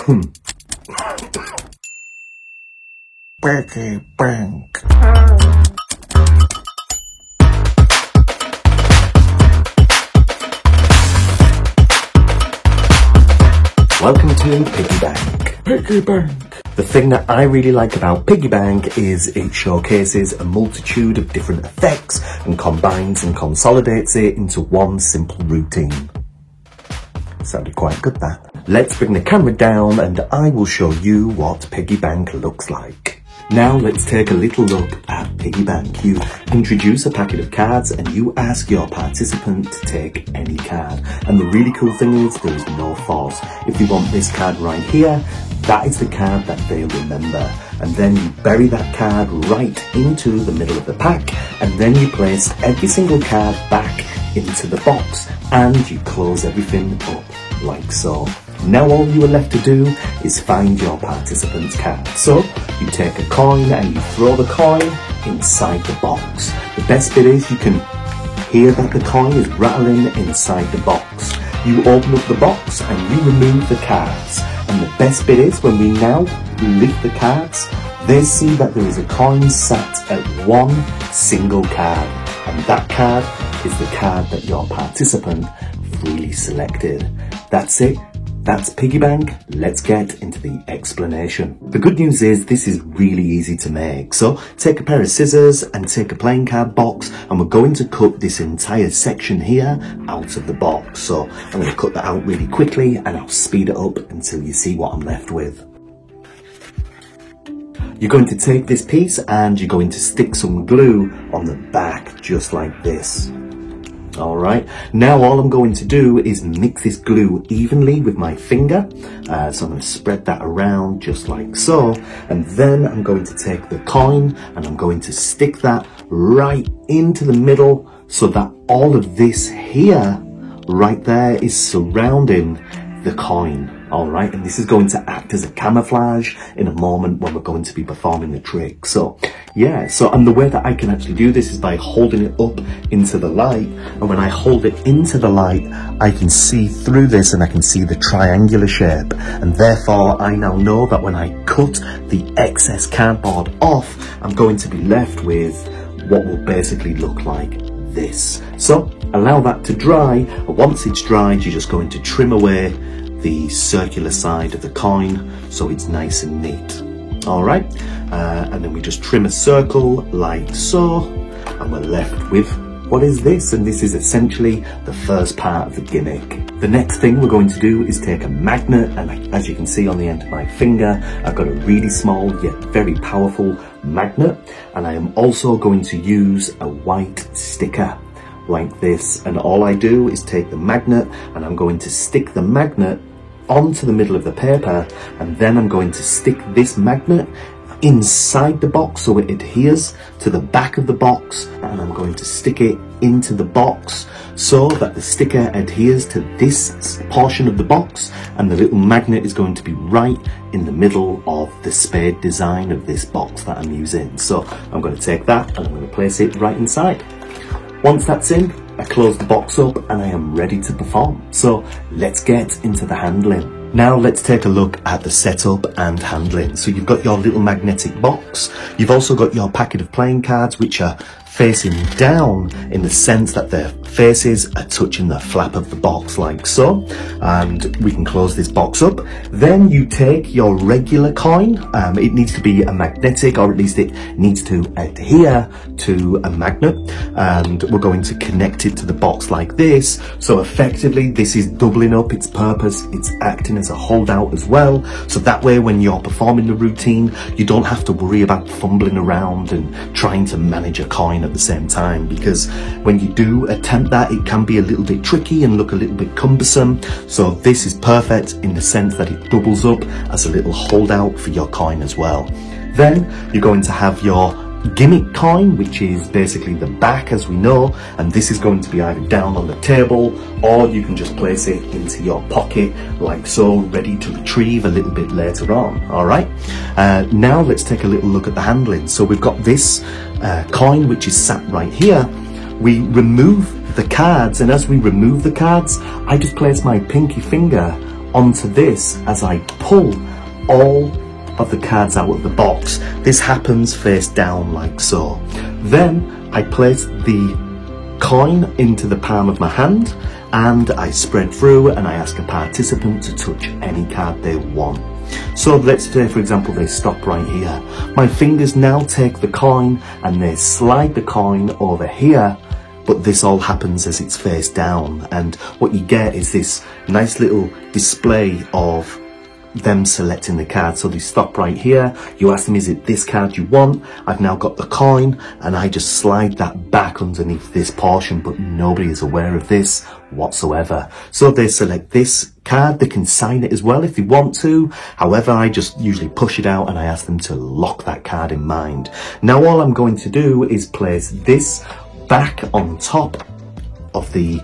Piggy bank. Welcome to Piggy Bank. Piggy Bank. The thing that I really like about Piggy Bank is it showcases a multitude of different effects and combines and consolidates it into one simple routine. Sounded quite good, that. Let's bring the camera down and I will show you what Piggy Bank looks like. Now let's take a little look at Piggy Bank. You introduce a packet of cards and you ask your participant to take any card. And the really cool thing is there is no force. If you want this card right here, that is the card that they'll remember. And then you bury that card right into the middle of the pack, and then you place every single card back into the box and you close everything up like so. Now all you are left to do is find your participant's card. So you take a coin and you throw the coin inside the box. The best bit is you can hear that the coin is rattling inside the box. You open up the box and you remove the cards. And the best bit is when we now lift the cards, they see that there is a coin sat at one single card. And that card is the card that your participant freely selected. That's it. That's Piggy Bank. Let's get into the explanation. The good news is this is really easy to make. So take a pair of scissors and take a playing card box, and we're going to cut this entire section here out of the box. So I'm going to cut that out really quickly and I'll speed it up until you see what I'm left with. You're going to take this piece and you're going to stick some glue on the back just like this. Alright, now all I'm going to do is mix this glue evenly with my finger. So I'm going to spread that around just like so. And then I'm going to take the coin and I'm going to stick that right into the middle so that all of this here, right there, is surrounding the coin. Alright, and this is going to act as a camouflage in a moment when we're going to be performing the trick. So yeah, and the way that I can actually do this is by holding it up into the light, and when I hold it into the light I can see through this and I can see the triangular shape, and therefore I now know that when I cut the excess cardboard off I'm going to be left with what will basically look like this. So allow that to dry, and once it's dried you're just going to trim away the circular side of the coin so it's nice and neat. Alright, and then we just trim a circle like so, and we're left with what is this? And this is essentially the first part of the gimmick. The next thing we're going to do is take a magnet, and as you can see on the end of my finger I've got a really small yet very powerful magnet, and I am also going to use a white sticker like this, and all I do is take the magnet and I'm going to stick the magnet onto the middle of the paper, and then I'm going to stick this magnet inside the box so it adheres to the back of the box, and I'm going to stick it into the box so that the sticker adheres to this portion of the box, and the little magnet is going to be right in the middle of the spade design of this box that I'm using. So I'm going to take that and I'm going to place it right inside. Once that's in, I close the box up and I am ready to perform. So let's get into the handling. Now let's take a look at the setup and handling. So you've got your little magnetic box. You've also got your packet of playing cards which are facing down in the sense that their faces are touching the flap of the box like so, and we can close this box up. Then you take your regular coin. It needs to be a magnetic, or at least it needs to adhere to a magnet, and we're going to connect it to the box like this. So effectively this is doubling up its purpose. It's acting as a holdout as well, so that way when you're performing the routine you don't have to worry about fumbling around and trying to manage a coin at the same time, because when you do attempt that it can be a little bit tricky and look a little bit cumbersome. So this is perfect in the sense that it doubles up as a little holdout for your coin as well. Then you're going to have your gimmick coin, which is basically the back as we know, and this is going to be either down on the table or you can just place it into your pocket like so, ready to retrieve a little bit later on. Alright, now let's take a little look at the handling. So we've got this coin which is sat right here. We remove the cards, and as we remove the cards I just place my pinky finger onto this as I pull all of the cards out of the box. This happens face down like so. Then I place the coin into the palm of my hand and I spread through and I ask a participant to touch any card they want. So let's say for example they stop right here. My fingers now take the coin and they slide the coin over here, but this all happens as it's face down, and what you get is this nice little display of them selecting the card. So they stop right here, you ask them, is it this card you want? I've now got the coin and I just slide that back underneath this portion, but nobody is aware of this whatsoever. So they select this card, they can sign it as well if they want to. However, I just usually push it out and I ask them to lock that card in mind. Now all I'm going to do is place this back on top of the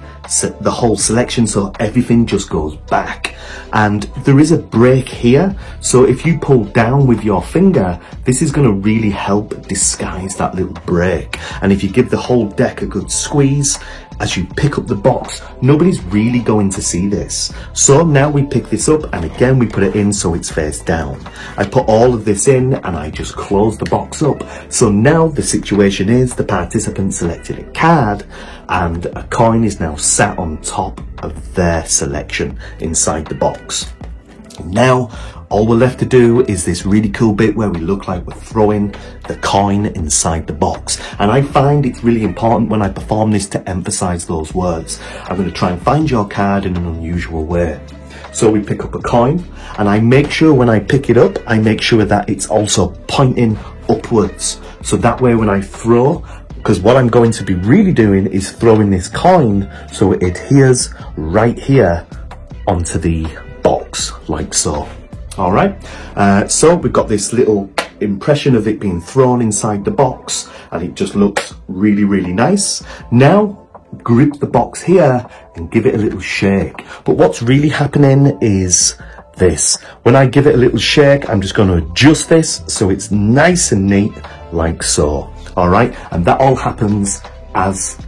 whole selection, so everything just goes back, and there is a break here, so if you pull down with your finger, this is going to really help disguise that little break. And if you give the whole deck a good squeeze as you pick up the box, nobody's really going to see this. So now we pick this up and again we put it in so it's face down. I put all of this in and I just close the box up. So now the situation is the participant selected a card and a coin is now sat on top of their selection inside the box. Now all we're left to do is this really cool bit where we look like we're throwing the coin inside the box, and I find it's really important when I perform this to emphasize those words. I'm going to try and find your card in an unusual way. So we pick up a coin and I make sure when I pick it up, I make sure that it's also pointing upwards, so that way when I throw, because what I'm going to be really doing is throwing this coin so it adheres right here onto the box like so. All right, so we've got this little impression of it being thrown inside the box and it just looks really, really nice. Now grip the box here and give it a little shake. But what's really happening is this. When I give it a little shake, I'm just going to adjust this so it's nice and neat like so. All right, and that all happens as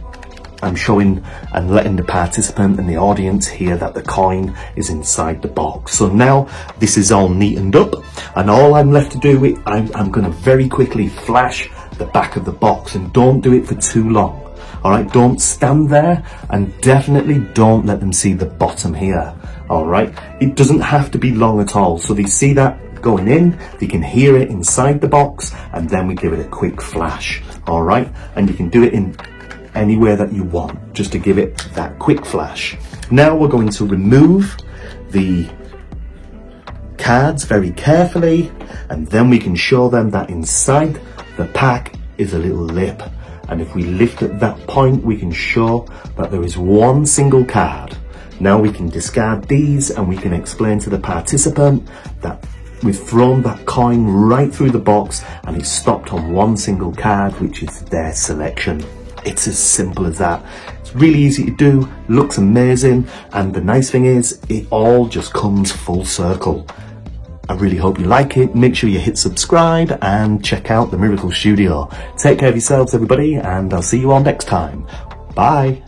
I'm showing and letting the participant and the audience hear that the coin is inside the box. So now this is all neatened up and all I'm left to do, I'm going to very quickly flash the back of the box, and don't do it for too long. All right, don't stand there and definitely don't let them see the bottom here. All right, it doesn't have to be long at all. So they see that going in, they can hear it inside the box, and then we give it a quick flash. All right, and you can do it in anywhere that you want, just to give it that quick flash. Now we're going to remove the cards very carefully, and then we can show them that inside the pack is a little lip, and if we lift at that point we can show that there is one single card. Now we can discard these and we can explain to the participant that we've thrown that coin right through the box and it's stopped on one single card, which is their selection. It's as simple as that. It's really easy to do, looks amazing, and the nice thing is it all just comes full circle. I really hope you like it. Make sure you hit subscribe and check out the Miracle Studio. Take care of yourselves everybody, and I'll see you all next time. Bye.